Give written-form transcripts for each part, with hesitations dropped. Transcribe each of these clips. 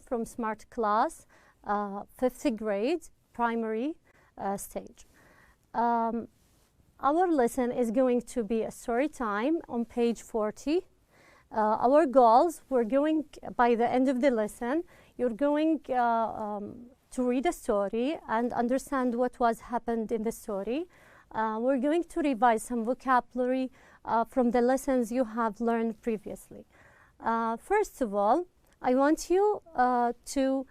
from Smart Class, 5th grade, primary stage. Our lesson is going to be a story time on page 40. Our goals, we're going, by the end of the lesson, you're going to read a story and understand what was happened in the story. We're going to revise some vocabulary from the lessons you have learned previously. First of all, I want you to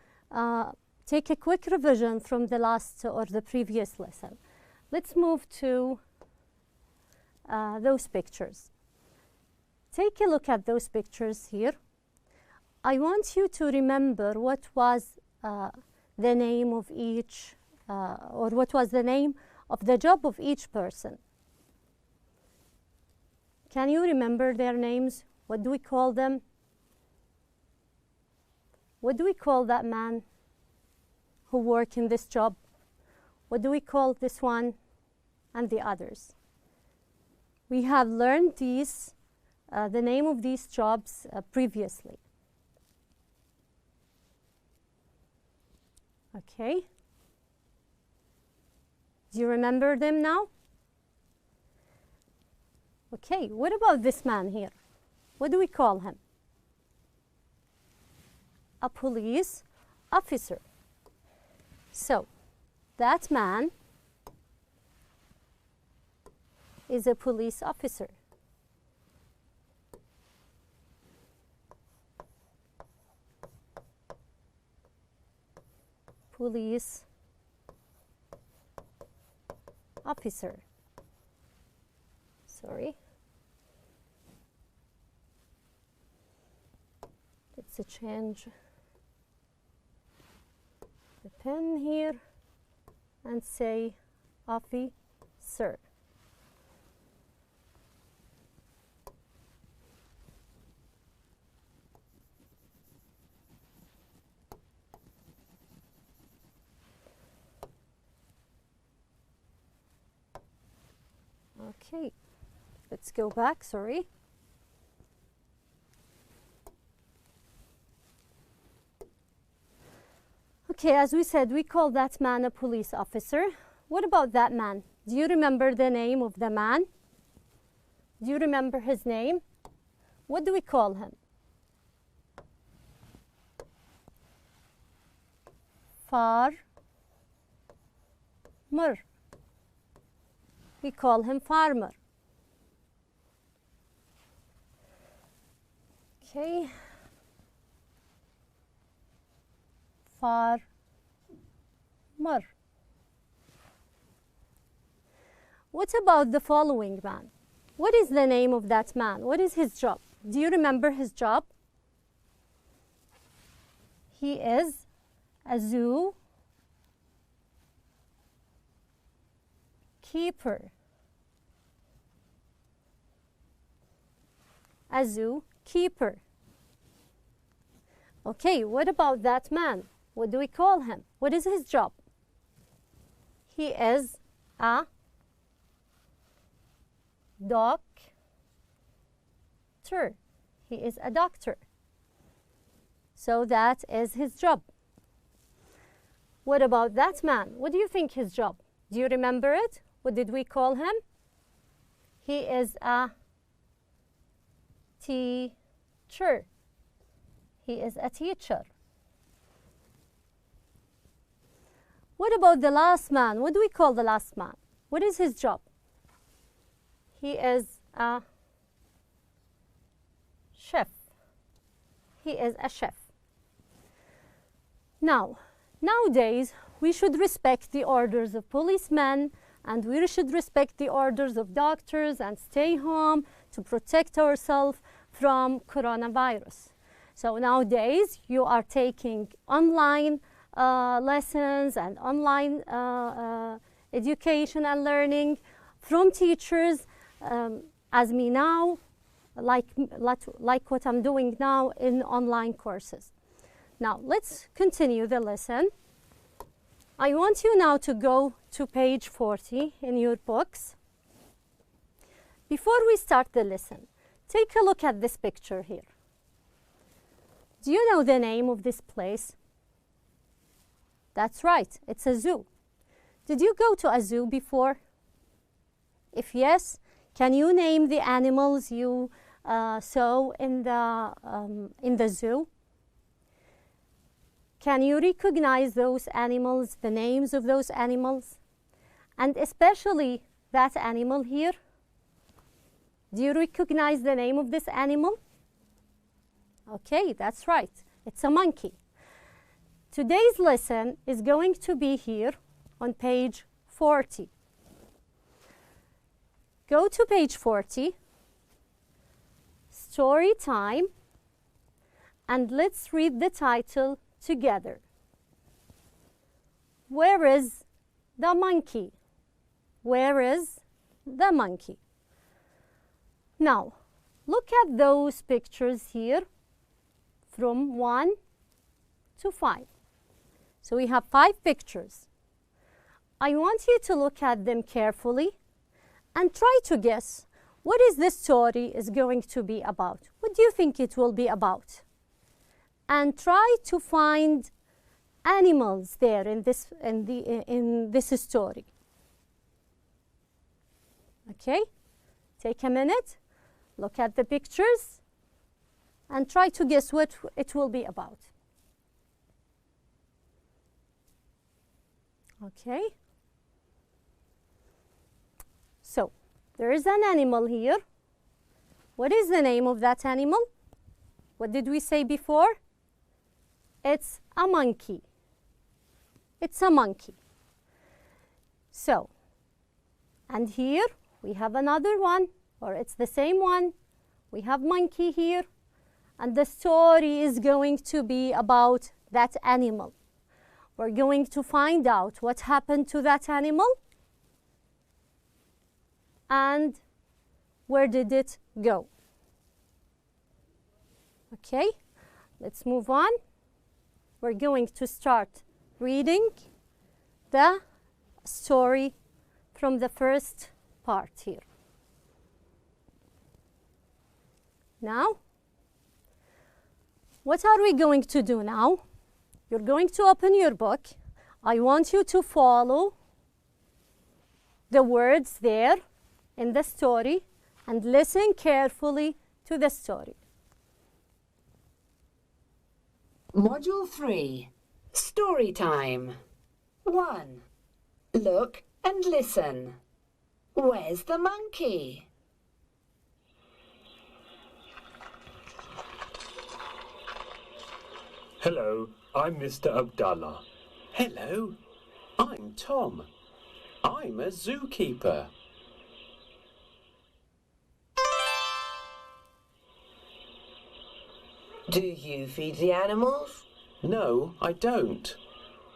take a quick revision from the last or the previous lesson. Let's move to those pictures. Take a look at those pictures here. I want you to remember what was the name of each, or what was the name of the job of each person. Can you remember their names? What do we call them? What do we call that man who worked in this job? What do we call this one and the others? We have learned these, the name of these jobs previously. Okay. Do you remember them now? Okay, what about this man here? What do we call him? A police officer. So, that man is a police officer. Police officer. Sorry. Let's change the pen here and say officer. Okay, let's go back, sorry. Okay, as we said, we call that man a police officer. What about that man? Do you remember the name of the man? Do you remember his name? What do we call him? Farmer. We call him farmer. Okay. Farmer. What about the following man? What is the name of that man? What is his job? Do you remember his job? He is a zoo keeper. A zoo keeper. Okay, what about that man? What do we call him? What is his job? He is a doctor. He is a doctor. So that is his job. What about that man? What do you think his job? Do you remember it? What did we call him? He is a teacher. He is a teacher. What about the last man? What do we call the last man? What is his job? He is a chef. He is a chef. Now, nowadays, we should respect the orders of policemen, and we should respect the orders of doctors and stay home to protect ourselves from coronavirus. So nowadays, you are taking online lessons and online education and learning from teachers, as me now, like what I'm doing now in online courses. Now, let's continue the lesson. I want you now to go to page 40 in your books. Before we start the lesson, take a look at this picture here. Do you know the name of this place? That's right, it's a zoo. Did you go to a zoo before? If yes, can you name the animals you saw in the zoo? Can you recognize those animals, the names of those animals? And especially that animal here? Do you recognize the name of this animal? Okay, that's right. It's a monkey. Today's lesson is going to be here on page 40. Go to page 40, story time, and let's read the title together. Where is the monkey? Where is the monkey? Now, look at those pictures here from 1 to 5. So we have 5 pictures. I want you to look at them carefully and try to guess what is this story is going to be about. What do you think it will be about? And try to find animals there in this story. Okay? Take a minute, look at the pictures, and try to guess what it will be about. Okay? So, there is an animal here. What is the name of that animal? What did we say before? It's a monkey. It's a monkey. So, and here we have another one, or it's the same one. We have monkey here, and the story is going to be about that animal. We're going to find out what happened to that animal and where did it go. Okay, let's move on. We're going to start reading the story from the first part here. Now, what are we going to do now? You're going to open your book. I want you to follow the words there in the story and listen carefully to the story. Module 3, Story Time. 1. Look and listen. Where's the monkey? Hello, I'm Mr. Abdallah. Hello, I'm Tom. I'm a zookeeper. Do you feed the animals? No, I don't.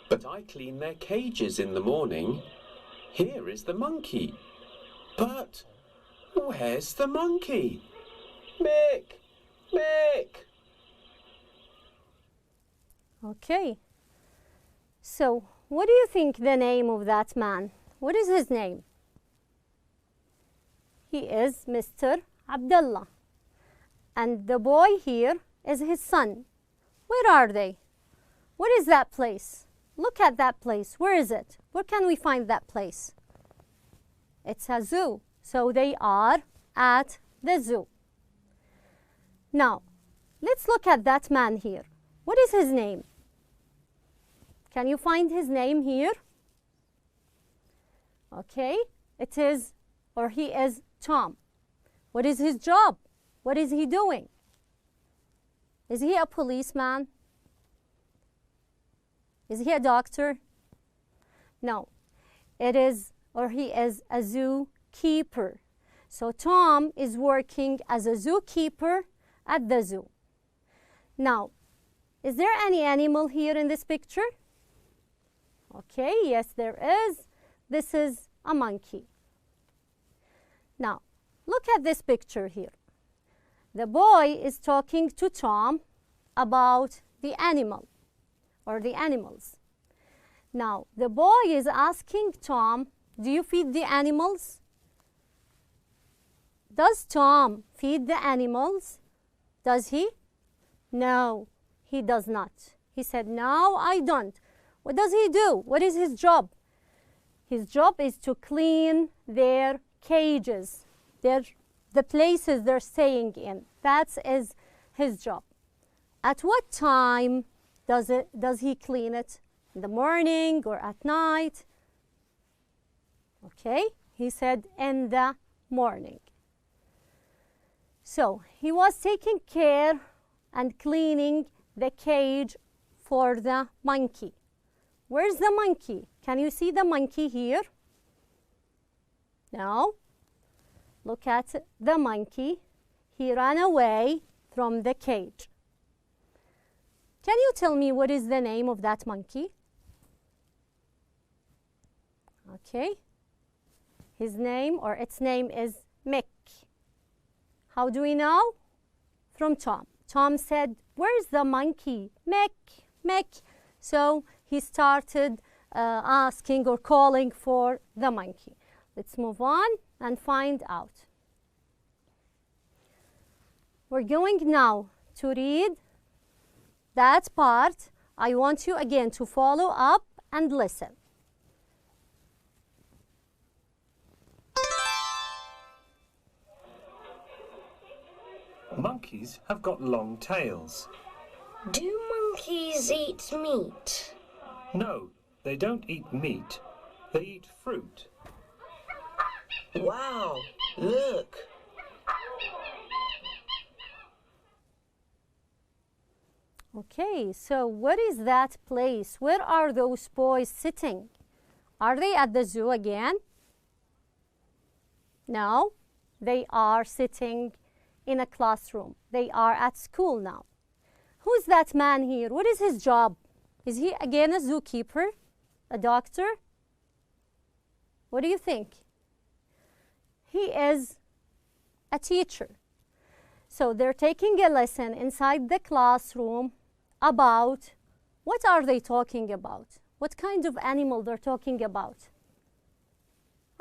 But I clean their cages in the morning. Here is the monkey. But where's the monkey? Mick! Mick! Okay. So, what do you think the name of that man? What is his name? He is Mr. Abdullah. And the boy here is his son. Where are they? What is that place? Look at that place. Where is it? Where can we find that place? It's a zoo. So they are at the zoo. Now, let's look at that man here. What is his name? Can you find his name here? Okay, it is, or he is Tom. What is his job? What is he doing? Is he a policeman? Is he a doctor? No, it is, or he is a zookeeper. So Tom is working as a zookeeper at the zoo. Now, is there any animal here in this picture? Okay, yes, there is. This is a monkey. Now, look at this picture here. The boy is talking to Tom about the animal or the animals. Now, the boy is asking Tom, do you feed the animals? Does Tom feed the animals? Does he? No, he does not. He said, no, I don't. What does he do? What is his job? His job is to clean their cages, the places they're staying in. That is his job. At what time does he clean it? In the morning or at night? Okay, he said in the morning. So he was taking care and cleaning the cage for the monkey. Where's the monkey? Can you see the monkey here? No. Look at the monkey. He ran away from the cage. Can you tell me what is the name of that monkey? Okay. His name or its name is Mick. How do we know? From Tom. Tom said, where's the monkey? Mick, Mick. So he started asking or calling for the monkey. Let's move on and find out. We're going now to read that part. I want you again to follow up and listen. Monkeys have got long tails. Do monkeys eat meat? No, they don't eat meat. They eat fruit. Wow, look. Okay, so what is that place? Where are those boys sitting? Are they at the zoo again? No, they are sitting in a classroom. They are at school now. Who's that man here? What is his job? Is he again a zookeeper? A doctor? What do you think? He is a teacher. So they're taking a lesson inside the classroom about, what are they talking about? What kind of animal they're talking about?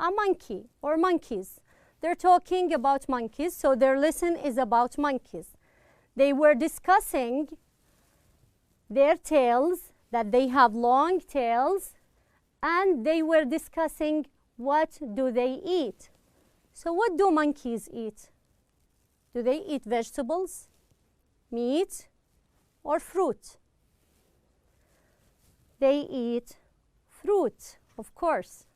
A monkey or monkeys. They're talking about monkeys, so their lesson is about monkeys. They were discussing their tails, that they have long tails, and they were discussing what do they eat. So what do monkeys eat? Do they eat vegetables, meat, or fruit? They eat fruit, of course.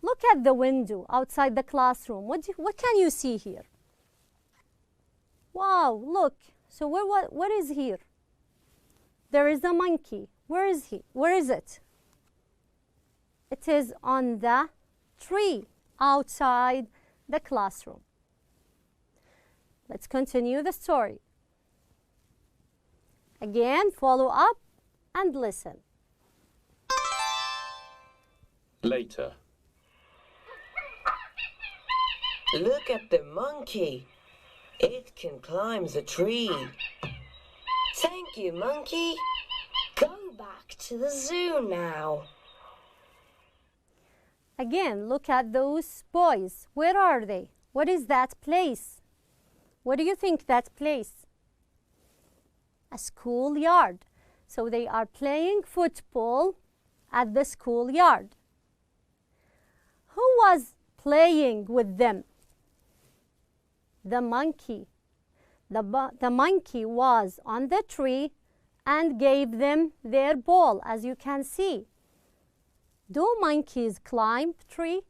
Look at the window outside the classroom. What can you see here? Wow, look. So what is here? There is a monkey. Where is he? Where is it? It is on the tree outside the classroom. Let's continue the story. Again, follow up and listen. Later. Look at the monkey. It can climb the tree. Thank you, monkey. Go back to the zoo now. Again, look at those boys. Where are they? What is that place? What do you think that place? A schoolyard. So they are playing football at the schoolyard. Who was playing with them? The monkey. The monkey was on the tree and gave them their ball, as you can see. Do monkeys climb tree?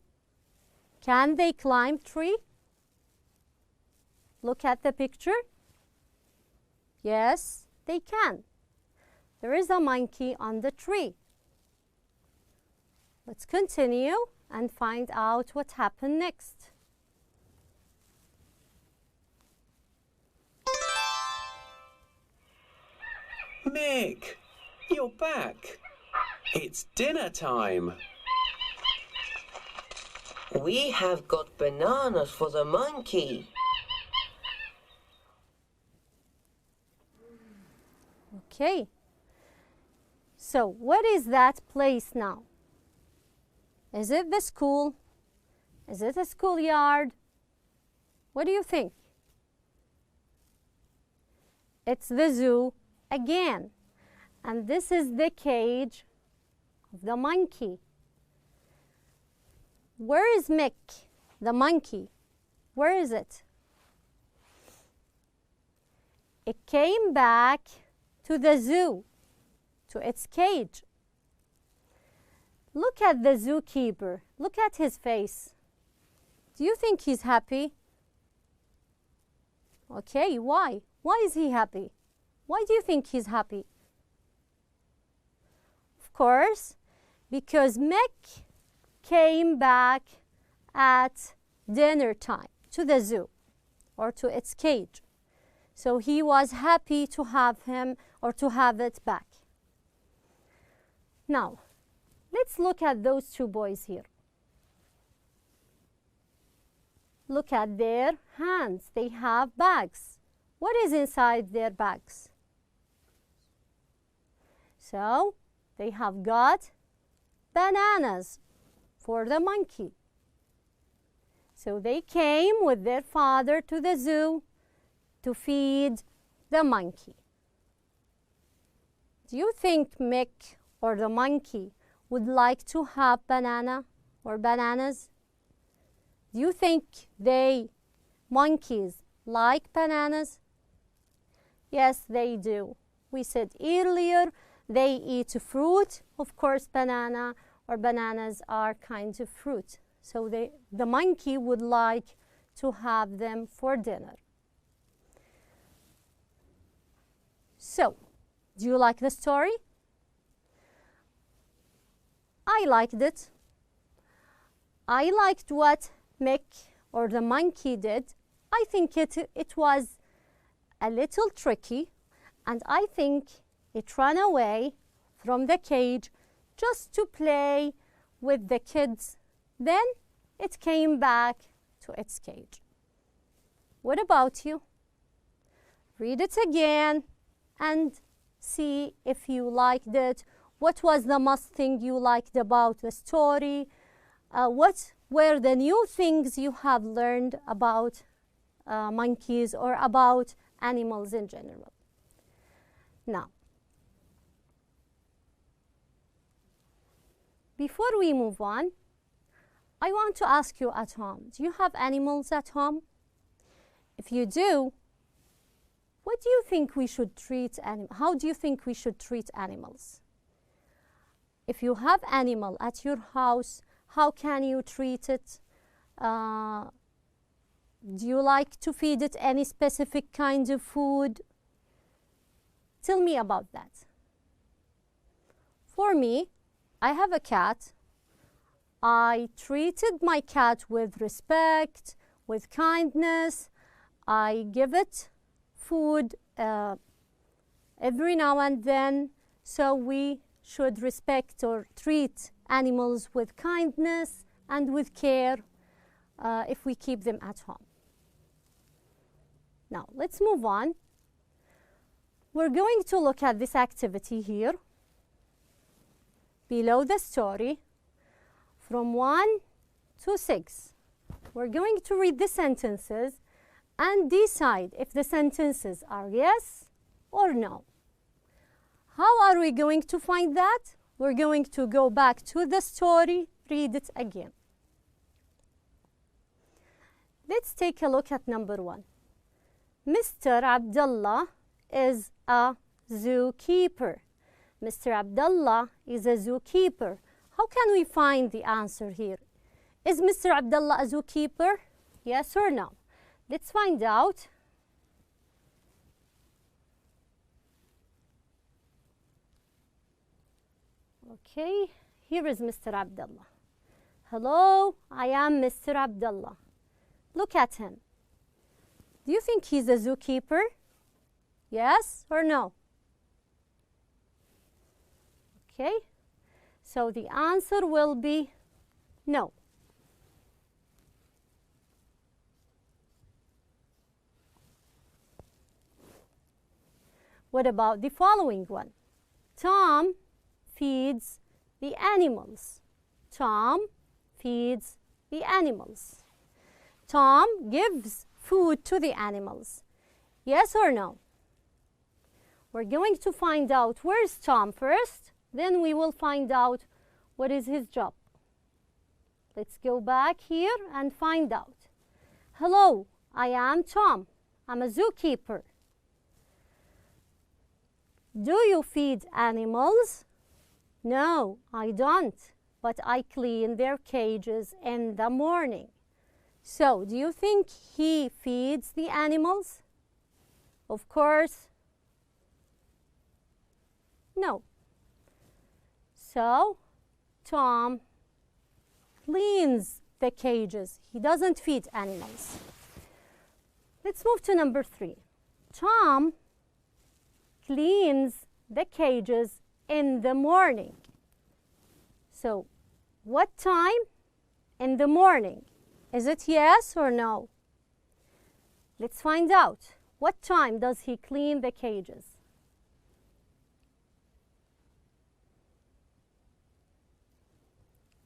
Can they climb tree? Look at the picture. Yes, they can. There is a monkey on the tree. Let's continue and find out what happened next. Mick, you're back. It's dinner time. We have got bananas for the monkey. Okay. So what is that place now? Is it the school? Is it a schoolyard? What do you think? it's the zoo again. And this is the cage of the monkey. Where is Mick, the monkey? Where is it? It came back to the zoo, to its cage. Look at the zookeeper. Look at his face. Do you think he's happy? Okay, why? Why is he happy? Why do you think he's happy? Of course, because Mick came back at dinner time to the zoo or to its cage. So he was happy to have him or to have it back. Now, let's look at those two boys here. Look at their hands. They have bags. What is inside their bags? So, they have got bananas for the monkey. So they came with their father to the zoo to feed the monkey. Do you think Mick or the monkey would like to have banana or bananas? Do you think monkeys like bananas? Yes, they do. We said earlier they eat fruit. Of course, banana or bananas are kinds of fruit. So the monkey would like to have them for dinner. So, do you like the story? I liked it. I liked what Mick or the monkey did. I think it was a little tricky, and I think it ran away from the cage just to play with the kids. Then it came back to its cage. What about you? Read it again and see if you liked it. What was the most thing you liked about the story? What were the new things you have learned about monkeys or about animals in general? Now, before we move on, I want to ask you at home, do you have animals at home? If you do, what do you think we should treat how do you think we should treat animals? If you have animal at your house, how can you treat it? Do you like to feed it any specific kind of food? Tell me about that. For me, I have a cat. I treated my cat with respect, with kindness. I give it food every now and then. So we should respect or treat animals with kindness and with care if we keep them at home. Now, let's move on. We're going to look at this activity here below the story from 1 to 6. We're going to read the sentences and decide if the sentences are yes or no. How are we going to find that? We're going to go back to the story, read it again. Let's take a look at number 1. Mr. Abdullah is a zookeeper. Mr. Abdullah is a zookeeper. How can we find the answer here? Is Mr. Abdullah a zookeeper? Yes or no? Let's find out. Okay, here is Mr. Abdullah. Hello, I am Mr. Abdullah. Look at him. Do you think he's a zookeeper? Yes or no? Okay, so the answer will be no. What about the following one? Tom feeds the animals. Tom feeds the animals. Tom gives food to the animals. Yes or no? We're going to find out where's Tom first, then we will find out what is his job. Let's go back here and find out. Hello, I am Tom. I'm a zookeeper. Do you feed animals? No, I don't, but I clean their cages in the morning. So, do you think he feeds the animals? Of course, no. So, Tom cleans the cages. He doesn't feed animals. Let's move to number 3. Tom cleans the cages in the morning. So, what time in the morning? Is it yes or no? Let's find out. What time does he clean the cages?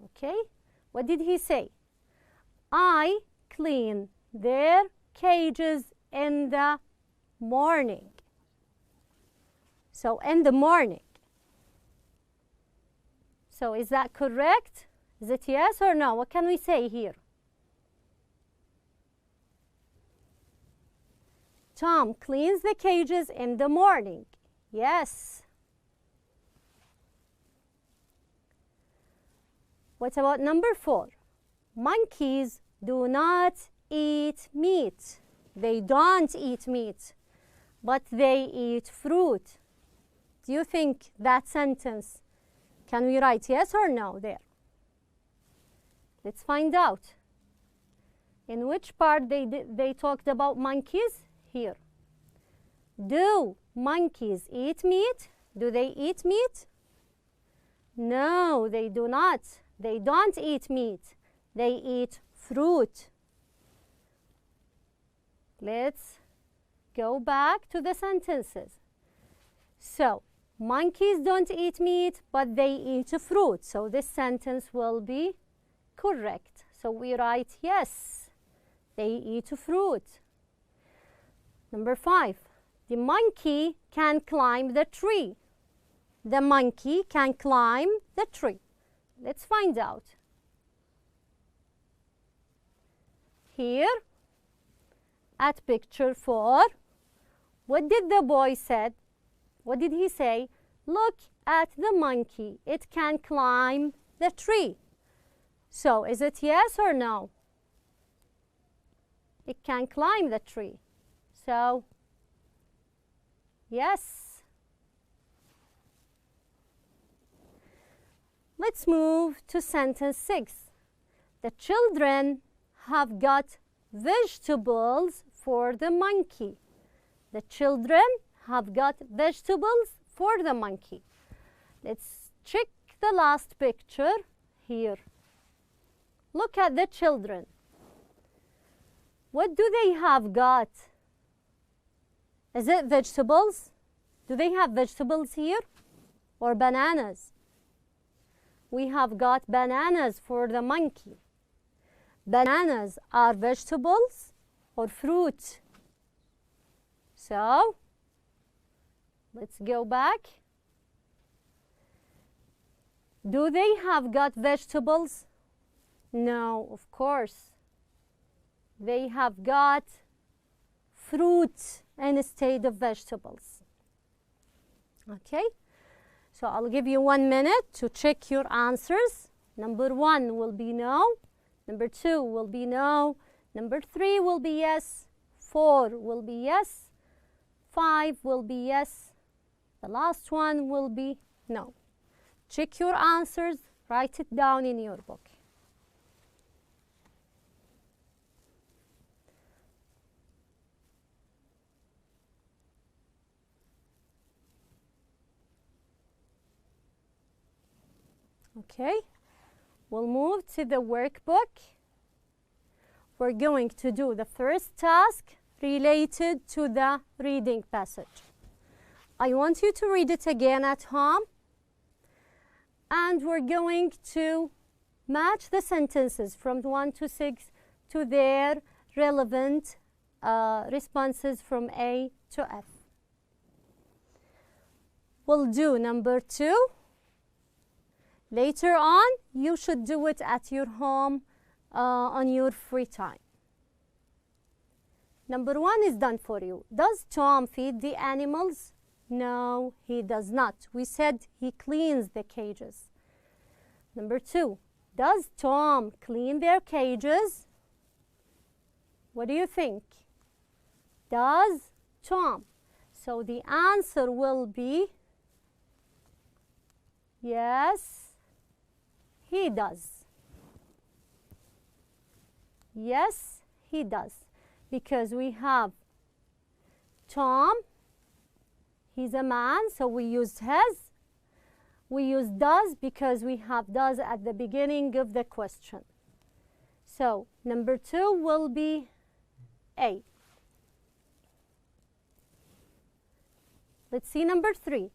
Okay, what did he say? I clean their cages in the morning. So, in the morning. So, is that correct? Is it yes or no? What can we say here? Tom cleans the cages in the morning. Yes. What about number 4? Monkeys do not eat meat. They don't eat meat, but they eat fruit. Do you think that sentence, can we write yes or no there? Let's find out. In which part they talked about monkeys? Here. Do monkeys eat meat? Do they eat meat? No, they do not. They don't eat meat. They eat fruit. Let's go back to the sentences. So, monkeys don't eat meat, but they eat fruit. So, this sentence will be correct. So, we write yes, they eat fruit. Number 5, the monkey can climb the tree. The monkey can climb the tree. Let's find out. Here, at picture 4, what did the boy said? What did he say? Look at the monkey. It can climb the tree. So, is it yes or no? It can climb the tree. So, yes. Let's move to sentence 6. The children have got vegetables for the monkey. The children have got vegetables for the monkey. Let's check the last picture here. Look at the children. What do they have got? Is it vegetables? Do they have vegetables here? Or bananas? We have got bananas for the monkey. Bananas are vegetables or fruit. So, let's go back. Do they have got vegetables? No, of course. They have got fruit instead of vegetables. Okay, so I'll give you 1 minute to check your answers. Number 1 will be no. Number 2 will be no. Number 3 will be yes. 4 will be yes. 5 will be yes. The last one will be no. Check your answers. Write it down in your book. Okay, we'll move to the workbook. We're going to do the first task related to the reading passage. I want you to read it again at home, and we're going to match the sentences from 1 to 6 to their relevant responses from A to F. will do number 2. Later on, you should do it at your home on your free time. Number 1 is done for you. Does Tom feed the animals? No, he does not. We said he cleans the cages. Number 2, does Tom clean their cages? What do you think? Does Tom? So the answer will be yes, he does. Yes, he does. Because we have Tom, he's a man, so we use has. We use does because we have does at the beginning of the question. So number 2 will be A. Let's see number 3.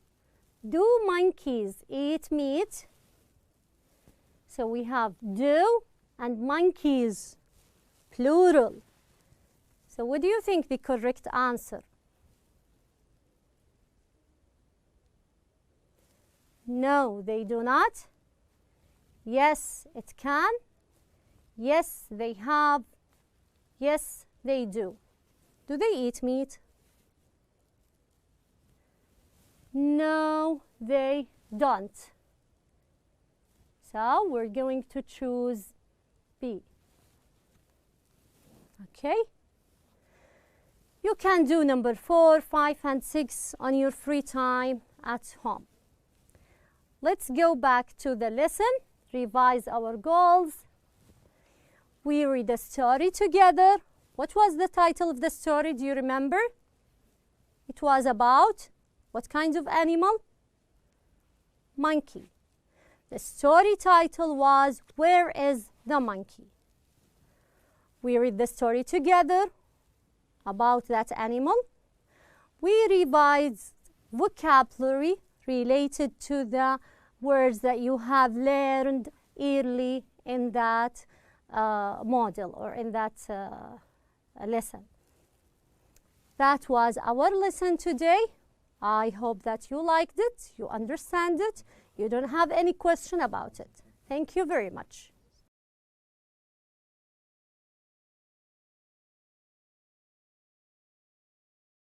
Do monkeys eat meat? So we have do and monkeys, plural. So what do you think the correct answer? No, they do not. Yes, it can. Yes, they have. Yes, they do. Do they eat meat? No, they don't. So we're going to choose B. Okay? You can do number 4, 5, and 6 on your free time at home. Let's go back to the lesson, revise our goals. We read a story together. What was the title of the story? Do you remember? It was about what kind of animal? Monkey. The story title was Where is the Monkey? We read the story together about that animal. We revised vocabulary related to the words that you have learned early in that model or in that lesson. That was our lesson today. I hope that you liked it, you understand it, you don't have any question about it. Thank you very much.